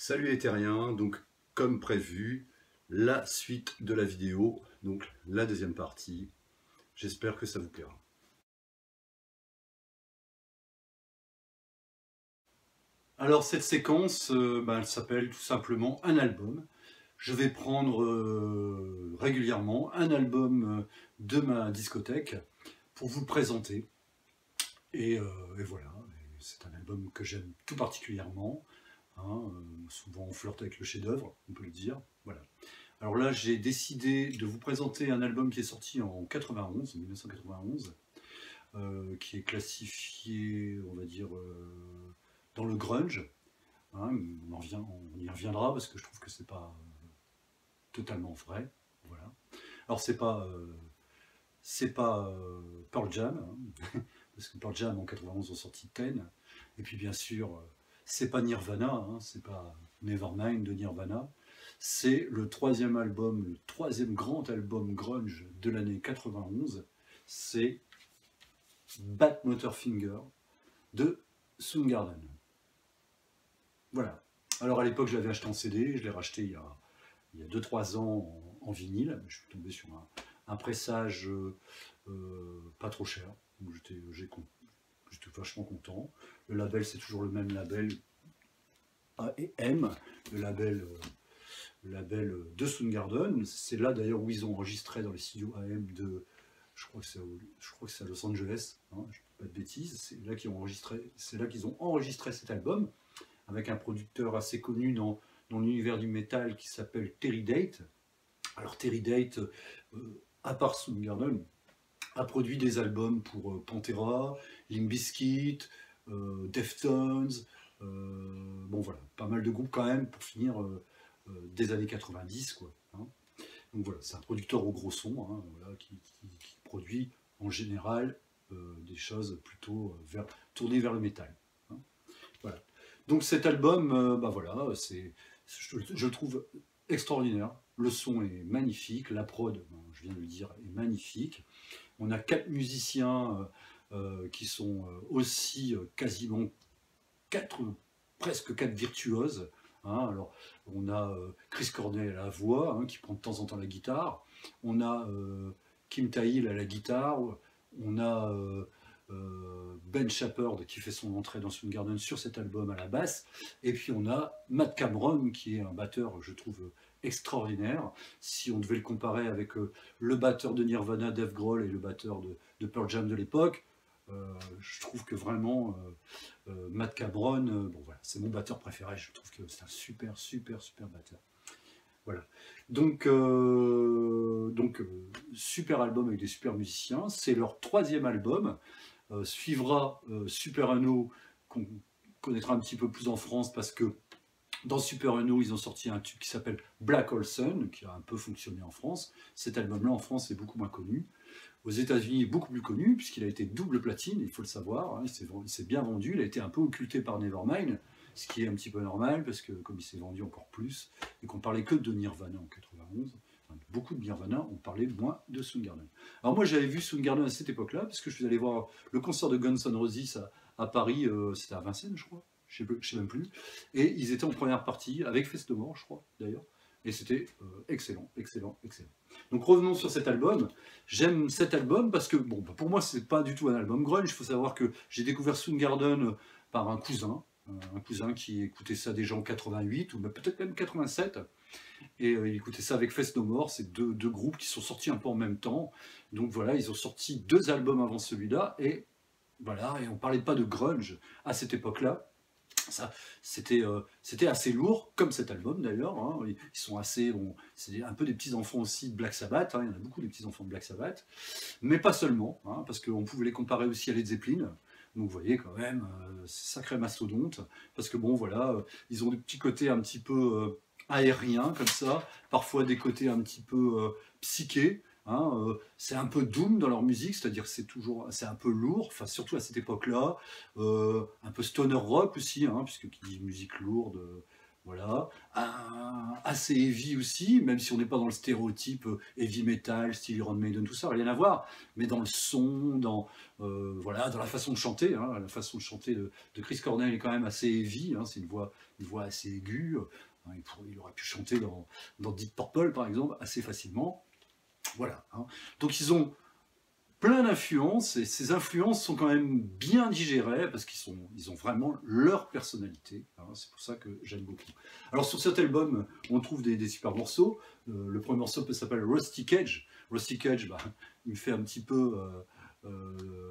Salut les terriens, donc comme prévu, la suite de la vidéo, donc la deuxième partie. J'espère que ça vous plaira. Alors cette séquence, elle s'appelle tout simplement un album. Je vais prendre régulièrement un album de ma discothèque pour vous le présenter. Et voilà, c'est un album que j'aime tout particulièrement. Souvent on flirte avec le chef-d'œuvre, on peut le dire. Voilà. Alors là, j'ai décidé de vous présenter un album qui est sorti en 1991, qui est classifié, on va dire, dans le grunge. On y reviendra parce que je trouve que c'est pas totalement vrai. Voilà. Alors c'est pas Pearl Jam, parce que Pearl Jam en 91 ont sorti Ten. Et puis bien sûr, c'est pas Nirvana, c'est pas Nevermind de Nirvana. C'est le troisième album, le troisième grand album grunge de l'année 91. C'est Badmotorfinger de Soundgarden. Voilà. Alors à l'époque, je l'avais acheté en CD, je l'ai racheté il y a 2-3 ans en vinyle. Je suis tombé sur un pressage pas trop cher. J'étais vachement content. Le label, c'est toujours le même label, A&M, le label de Soundgarden. C'est là d'ailleurs où ils ont enregistré dans les studios AM de, je crois que c'est à Los Angeles, je ne dis pas de bêtises. C'est là qu'ils ont enregistré cet album avec un producteur assez connu dans l'univers du métal qui s'appelle Terry Date. Alors Terry Date, à part Soundgarden, a produit des albums pour Pantera, Limp Bizkit, Deftones, bon voilà, pas mal de groupes quand même pour finir des années 90 quoi. Donc voilà, c'est un producteur au gros son, voilà, qui produit en général des choses plutôt tournées vers le métal. Voilà. Donc cet album, voilà, je le trouve extraordinaire. Le son est magnifique, la prod, je viens de le dire, est magnifique. On a 4 musiciens qui sont aussi quasiment presque 4 virtuoses. Alors, on a Chris Cornell à la voix, qui prend de temps en temps la guitare. On a Kim Thayil à la guitare. On a Ben Shepherd qui fait son entrée dans Soundgarden sur cet album à la basse. Et puis on a Matt Cameron qui est un batteur, je trouve, extraordinaire. Si on devait le comparer avec le batteur de Nirvana, Dave Grohl, et le batteur de Pearl Jam de l'époque, je trouve que vraiment Matt Cameron, bon voilà, c'est mon batteur préféré. Je trouve que c'est un super batteur. Voilà. Donc super album avec des super musiciens. C'est leur troisième album. Suivra Super Uno, qu'on connaîtra un petit peu plus en France parce que dans Super Uno, ils ont sorti un tube qui s'appelle Black Hole Sun, qui a un peu fonctionné en France. Cet album-là, en France, est beaucoup moins connu. Aux États-Unis, beaucoup plus connu, puisqu'il a été double platine, il faut le savoir. Il s'est bien vendu, il a été un peu occulté par Nevermind, ce qui est un petit peu normal, parce que comme il s'est vendu encore plus, et qu'on parlait que de Nirvana en 91, beaucoup de Nirvana, on parlait moins de Soundgarden. Alors moi, j'avais vu Soundgarden à cette époque-là, parce que je suis allé voir le concert de Guns N' Roses à Paris, c'était à Vincennes, je crois. Je ne sais même plus, et ils étaient en première partie, avec Festomore, je crois, d'ailleurs, et c'était excellent. Donc revenons sur cet album. J'aime cet album parce que, bon, pour moi, c'est pas du tout un album grunge. Il faut savoir que j'ai découvert Soundgarden par un cousin qui écoutait ça déjà en 88, ou peut-être même 87, et il écoutait ça avec Fest No More. C'est deux groupes qui sont sortis un peu en même temps, donc voilà, ils ont sorti 2 albums avant celui-là, et voilà, et on parlait pas de grunge à cette époque-là. C'était assez lourd, comme cet album d'ailleurs. Ils sont assez, bon, c'est un peu des petits enfants aussi de Black Sabbath. Il y en a beaucoup des petits enfants de Black Sabbath, mais pas seulement, parce qu'on pouvait les comparer aussi à Led Zeppelin. Donc vous voyez quand même, sacré mastodonte, parce que bon voilà, ils ont des petits côtés un petit peu aériens comme ça, parfois des côtés un petit peu psychés. C'est un peu doom dans leur musique, c'est-à-dire que c'est un peu lourd, enfin surtout à cette époque-là, un peu stoner rock aussi, puisque qui dit musique lourde, voilà, assez heavy aussi, même si on n'est pas dans le stéréotype heavy metal, style Iron Maiden, tout ça, rien à voir, mais dans le son, voilà, dans la façon de chanter, hein, la façon de chanter de Chris Cornell est quand même assez heavy, hein, c'est une voix assez aiguë, hein, il aurait pu chanter dans Deep Purple par exemple, assez facilement, voilà. Hein. Donc ils ont plein d'influences, et ces influences sont quand même bien digérées, parce ils ont vraiment leur personnalité, hein, c'est pour ça que j'aime beaucoup. Alors sur cet album, on trouve des super morceaux, le premier morceau s'appelle Rusty Cage. Rusty Cage, bah, il me fait un petit peu,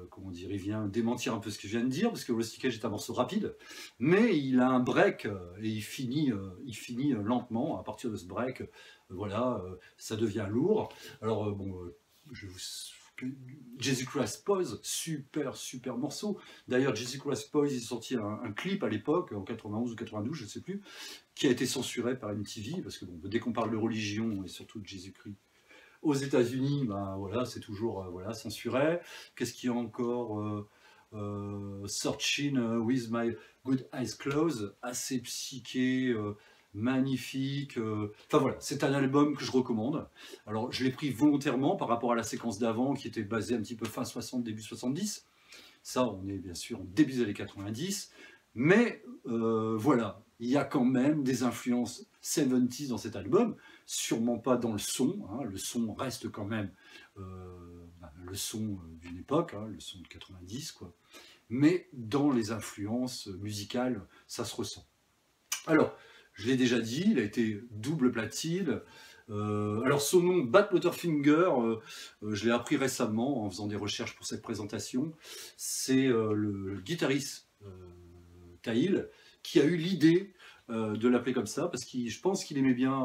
comment dire, il vient démentir un peu ce que je viens de dire, parce que Rusty Cage est un morceau rapide, mais il a un break, et il finit lentement, à partir de ce break, voilà, ça devient lourd. Alors bon, je vous Jesus Christ Pose, super morceau. D'ailleurs, Jesus Christ Pose, il est sorti un clip à l'époque, en 91 ou 92, je ne sais plus, qui a été censuré par MTV, parce que bon, dès qu'on parle de religion, et surtout de Jésus-Christ, aux États-Unis, ben, voilà, c'est toujours voilà, censuré. Qu'est-ce qu'il y a encore Searching with My Good Eyes Closed, assez psyché, magnifique. Enfin voilà, c'est un album que je recommande. Alors je l'ai pris volontairement par rapport à la séquence d'avant qui était basée un petit peu fin 60, début 70. Ça, on est bien sûr en début des années 90. Mais voilà, il y a quand même des influences 70s dans cet album, sûrement pas dans le son, hein, le son reste quand même le son d'une époque, hein, le son de 90, quoi. Mais dans les influences musicales, ça se ressent. Alors, je l'ai déjà dit, il a été double platine. Alors son nom, Bat Motorfinger, je l'ai appris récemment en faisant des recherches pour cette présentation. C'est le guitariste Tahil qui a eu l'idée de l'appeler comme ça, parce que je pense qu'il aimait bien,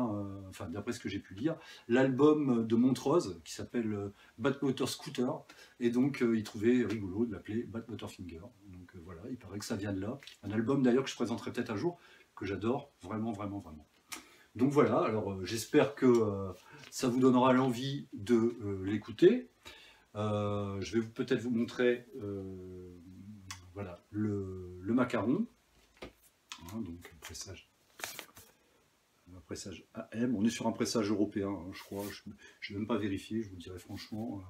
enfin d'après ce que j'ai pu lire, l'album de Montrose qui s'appelle Bat Motor Scooter, et donc il trouvait rigolo de l'appeler Bat Motorfinger. Donc voilà, il paraît que ça vient de là. Un album d'ailleurs que je présenterai peut-être un jour, que j'adore vraiment. Donc voilà, alors j'espère que ça vous donnera l'envie de l'écouter. Je vais peut-être vous montrer voilà, le macaron. Hein, donc un pressage AM. On est sur un pressage européen, hein, je crois. Je n'ai même pas vérifié, je vous dirais franchement.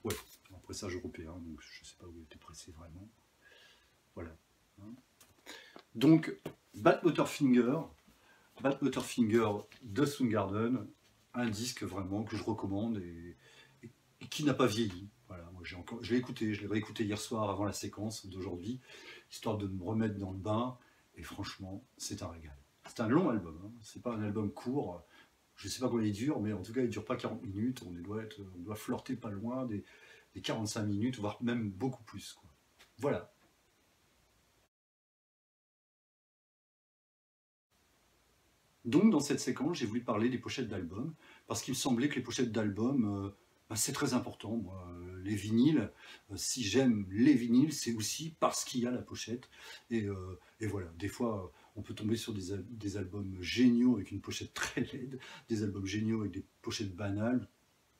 Ouais, un pressage européen, donc je ne sais pas où il était pressé vraiment. Voilà. Hein. Donc, Bat Motorfinger de Soundgarden, un disque vraiment que je recommande et qui n'a pas vieilli. Voilà, moi je l'ai écouté, je l'ai réécouté hier soir avant la séquence d'aujourd'hui, histoire de me remettre dans le bain, et franchement, c'est un régal. C'est un long album, hein. C'est pas un album court, je sais pas combien il dure, mais en tout cas il dure pas 40 minutes, on doit flirter pas loin des 45 minutes, voire même beaucoup plus, quoi. Voilà. Donc dans cette séquence, j'ai voulu parler des pochettes d'albums, parce qu'il me semblait que les pochettes d'albums, ben, c'est très important. Moi. Les vinyles, si j'aime les vinyles, c'est aussi parce qu'il y a la pochette. Et voilà, des fois, on peut tomber sur des albums géniaux avec une pochette très laide, des albums géniaux avec des pochettes banales,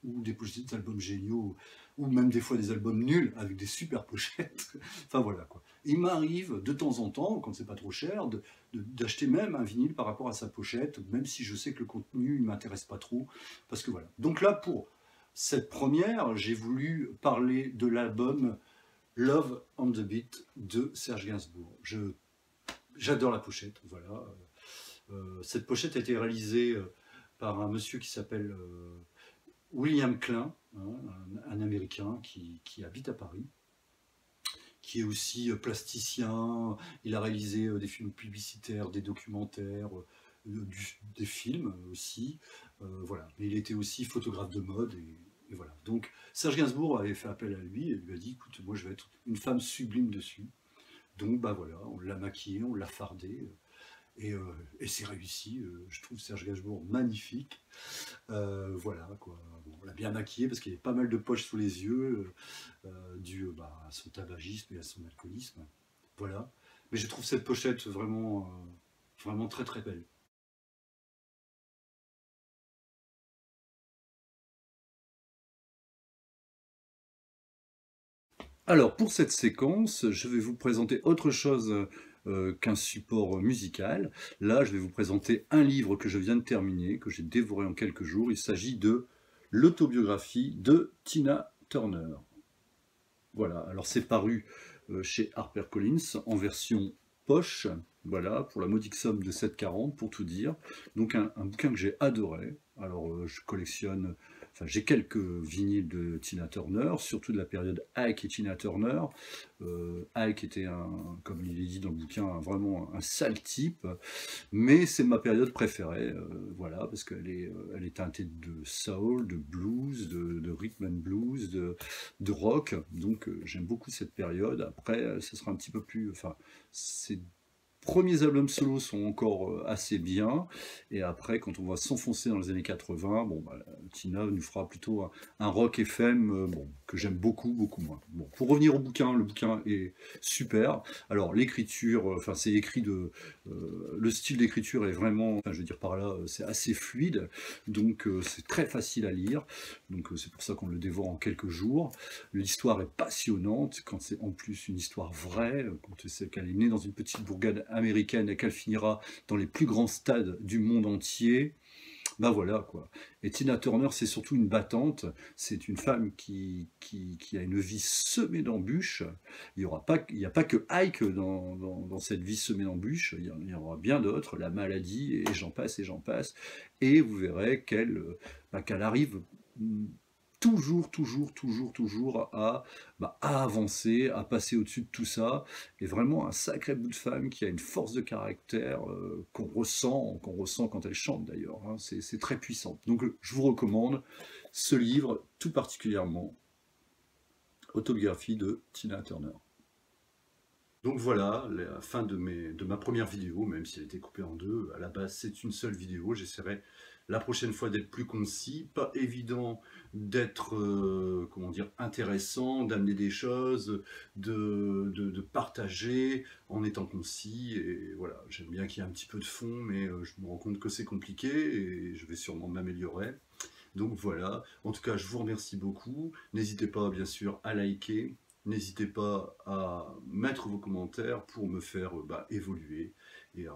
ou des albums géniaux, ou même des fois des albums nuls avec des super pochettes. Enfin voilà quoi. Il m'arrive de temps en temps, quand c'est pas trop cher, d'acheter même un vinyle par rapport à sa pochette, même si je sais que le contenu ne m'intéresse pas trop, parce que voilà. Donc là, pour cette première, j'ai voulu parler de l'album Love on the Beat de Serge Gainsbourg. J'adore la pochette, voilà. Cette pochette a été réalisée par un monsieur qui s'appelle William Klein, hein, un Américain qui habite à Paris, qui est aussi plasticien. Il a réalisé des films publicitaires, des documentaires, des films aussi. Voilà. Mais il était aussi photographe de mode. Et voilà. Donc Serge Gainsbourg avait fait appel à lui et lui a dit, écoute, moi je vais être une femme sublime dessus. Donc bah voilà, on l'a maquillé, on l'a fardé. Et c'est réussi, je trouve Serge Gainsbourg magnifique. Voilà, quoi. Bon, on l'a bien maquillé parce qu'il y avait pas mal de poches sous les yeux, dû à son tabagisme et à son alcoolisme. Voilà. Mais je trouve cette pochette vraiment très belle. Alors, pour cette séquence, je vais vous présenter autre chose qu'un support musical. Là, je vais vous présenter un livre que je viens de terminer, que j'ai dévoré en quelques jours. Il s'agit de l'autobiographie de Tina Turner. Voilà, alors c'est paru chez HarperCollins en version poche, voilà, pour la modique somme de 7,40 pour tout dire. Donc un bouquin que j'ai adoré. Alors je collectionne, enfin j'ai quelques vinyles de Tina Turner, surtout de la période Ike et Tina Turner. Ike était, comme il est dit dans le bouquin, vraiment un sale type, mais c'est ma période préférée, voilà, parce elle est teintée de soul, de blues, de rhythm and blues, de rock, donc j'aime beaucoup cette période. Après, ce sera un petit peu plus, enfin, c'est premiers albums solo sont encore assez bien, et après, quand on va s'enfoncer dans les années 80, bon, bah, Tina nous fera plutôt un rock FM bon, que j'aime beaucoup, beaucoup moins. Bon, pour revenir au bouquin, le bouquin est super. Alors, l'écriture, enfin, c'est écrit le style d'écriture est vraiment, enfin, je veux dire par là, c'est assez fluide, donc c'est très facile à lire, donc c'est pour ça qu'on le dévore en quelques jours. L'histoire est passionnante, quand c'est en plus une histoire vraie, quand c'est qu'elle est née dans une petite bourgade américaine et qu'elle finira dans les plus grands stades du monde entier. Ben voilà quoi. Et Tina Turner, c'est surtout une battante. C'est une femme qui a une vie semée d'embûches. Il n'y a pas que Ike dans cette vie semée d'embûches. Il y en aura bien d'autres, la maladie, et j'en passe, et j'en passe. Et vous verrez qu'elle arrive toujours à avancer, à passer au-dessus de tout ça, et vraiment un sacré bout de femme qui a une force de caractère qu'on ressent quand elle chante d'ailleurs, hein. C'est très puissant. Donc je vous recommande ce livre tout particulièrement, Autobiographie de Tina Turner. Donc voilà, la fin de ma première vidéo, même si elle a été coupée en deux. À la base, c'est une seule vidéo. J'essaierai la prochaine fois d'être plus concis. Pas évident d'être, comment dire, intéressant, d'amener des choses, de partager en étant concis. Et voilà, j'aime bien qu'il y ait un petit peu de fond, mais je me rends compte que c'est compliqué et je vais sûrement m'améliorer. Donc voilà, en tout cas, je vous remercie beaucoup. N'hésitez pas, bien sûr, à liker. N'hésitez pas à mettre vos commentaires pour me faire évoluer. Et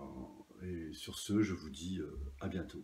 sur ce, je vous dis à bientôt.